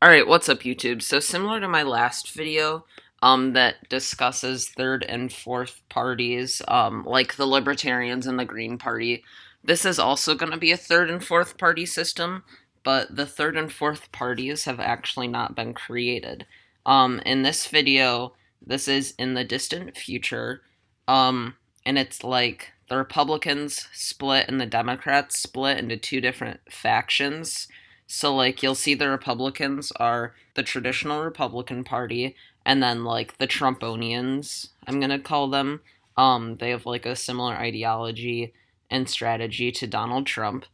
Alright, what's up YouTube? So similar to my last video, that discusses third and fourth parties, like the Libertarians and the Green Party, this is also going to be a third and fourth party system, but the third and fourth parties have actually not been created. In this video, this is in the distant future, and it's like the Republicans split and the Democrats split into two different factions. So, like, you'll see the Republicans are the traditional Republican Party, and then, like, the Trumponians, I'm gonna call them. They have, like, a similar ideology and strategy to Donald Trump.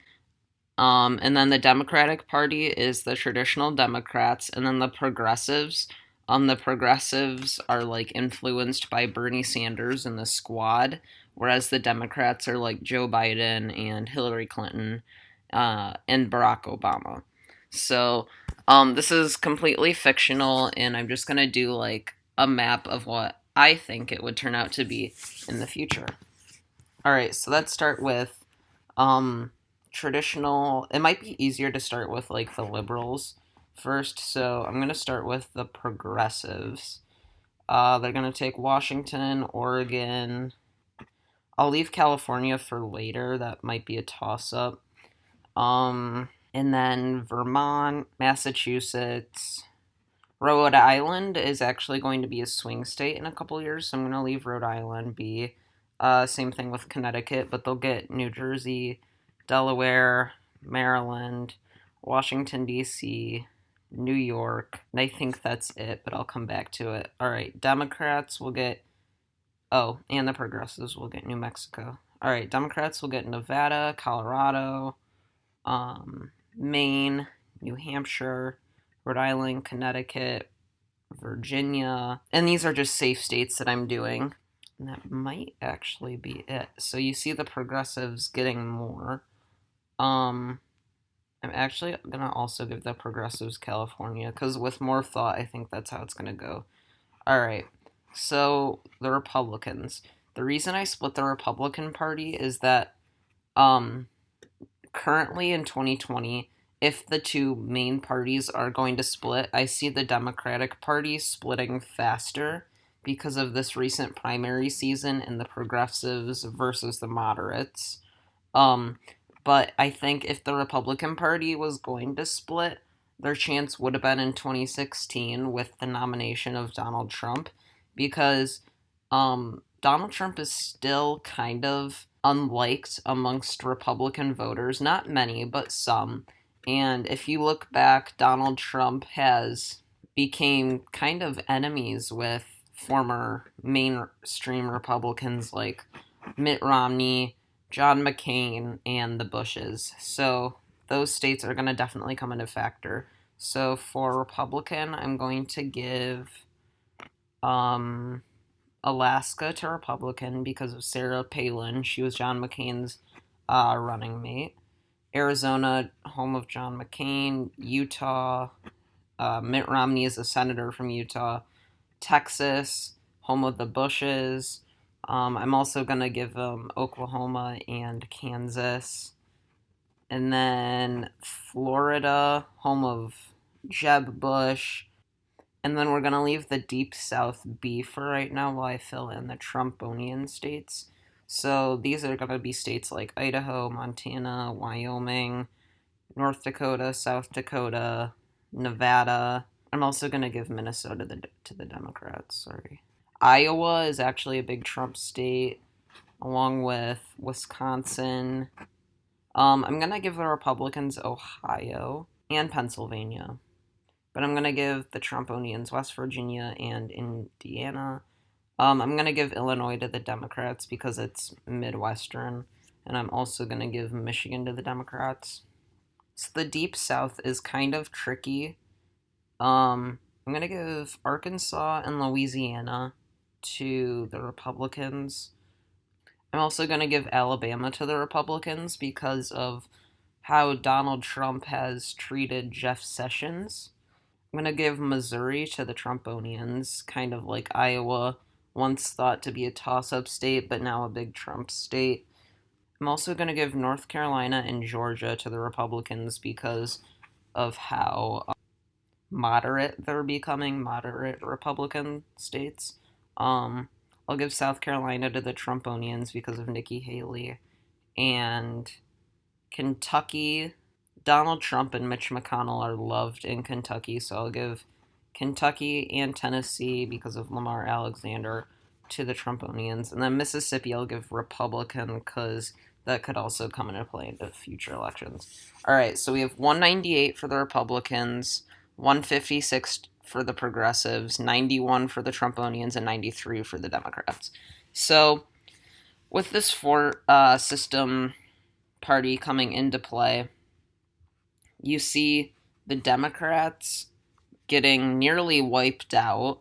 And then the Democratic Party is the traditional Democrats, and then the progressives. The progressives are, like, influenced by Bernie Sanders and the Squad, whereas the Democrats are, like, Joe Biden and Hillary Clinton and Barack Obama. So, this is completely fictional, and I'm just gonna do like a map of what I think it would turn out to be in the future. Alright, so let's start with traditional. It might be easier to start with like the liberals first, so I'm gonna start with the progressives. They're gonna take Washington, Oregon. I'll leave California for later. That might be a toss up. And then Vermont, Massachusetts. Rhode Island is actually going to be a swing state in a couple years, so I'm going to leave Rhode Island be. Same thing with Connecticut, but they'll get New Jersey, Delaware, Maryland, Washington, D.C., New York, and I think that's it, but I'll come back to it. Alright, Democrats will get. Oh, and the progressives will get New Mexico. Alright, Democrats will get Nevada, Colorado, Maine, New Hampshire, Rhode Island, Connecticut, Virginia. And these are just safe states that I'm doing. And that might actually be it. So you see the progressives getting more. I'm actually going to also give the progressives California, because with more thought, I think that's how it's going to go. Alright, so the Republicans. The reason I split the Republican Party is that, currently in 2020, if the two main parties are going to split, I see the Democratic Party splitting faster because of this recent primary season and the progressives versus the moderates. But I think if the Republican Party was going to split, their chance would have been in 2016 with the nomination of Donald Trump, because Donald Trump is still kind of unliked amongst Republican voters. Not many, but some. And if you look back, Donald Trump has became kind of enemies with former mainstream Republicans like Mitt Romney, John McCain, and the Bushes. So those states are going to definitely come into factor. So for Republican, I'm going to give Alaska to Republican because of Sarah Palin. She was John McCain's running mate. Arizona, home of John McCain. Utah, Mitt Romney is a senator from Utah. Texas, home of the Bushes. I'm also going to give them Oklahoma and Kansas. And then Florida, home of Jeb Bush. And then we're going to leave the Deep South be for right now while I fill in the Trumponian states. So these are going to be states like Idaho, Montana, Wyoming, North Dakota, South Dakota, Nevada. I'm also going to give Minnesota to the Democrats. Sorry. Iowa is actually a big Trump state, along with Wisconsin. I'm going to give the Republicans Ohio and Pennsylvania. But I'm going to give the Trumponians West Virginia and Indiana. I'm going to give Illinois to the Democrats because it's Midwestern. And I'm also going to give Michigan to the Democrats. So the Deep South is kind of tricky. I'm going to give Arkansas and Louisiana to the Republicans. I'm also going to give Alabama to the Republicans because of how Donald Trump has treated Jeff Sessions. I'm going to give Missouri to the Trumponians, kind of like Iowa, once thought to be a toss-up state, but now a big Trump state. I'm also going to give North Carolina and Georgia to the Republicans because of how moderate they're becoming, moderate Republican states. I'll give South Carolina to the Trumponians because of Nikki Haley. And Kentucky, Donald Trump and Mitch McConnell are loved in Kentucky, so I'll give Kentucky and Tennessee because of Lamar Alexander to the Trumponians. And then Mississippi, I'll give Republican because that could also come into play into future elections. All right, so we have 198 for the Republicans, 156 for the Progressives, 91 for the Trumponians, and 93 for the Democrats. So with this four-system party coming into play, you see the Democrats getting nearly wiped out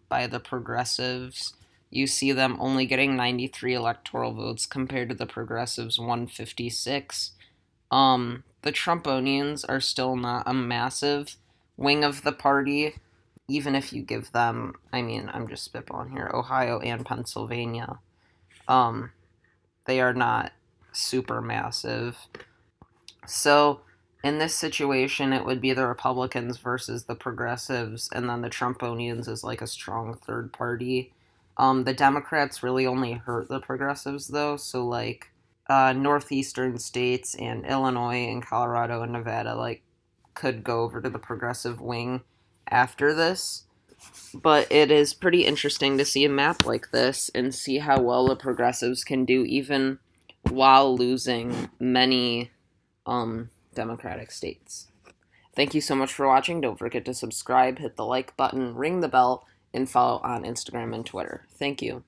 by the Progressives. You see them only getting 93 electoral votes compared to the Progressives' 156. The Trumponians are still not a massive wing of the party, even if you give them, I mean, I'm just spitballing here, Ohio and Pennsylvania. They are not super massive. So in this situation, it would be the Republicans versus the Progressives, and then the Trumponians is like a strong third party. The Democrats really only hurt the Progressives, though, so like northeastern states and Illinois and Colorado and Nevada like could go over to the progressive wing after this. But it is pretty interesting to see a map like this and see how well the Progressives can do even while losing many Democratic states. Thank you so much for watching. Don't forget to subscribe, hit the like button, ring the bell, and follow on Instagram and Twitter. Thank you.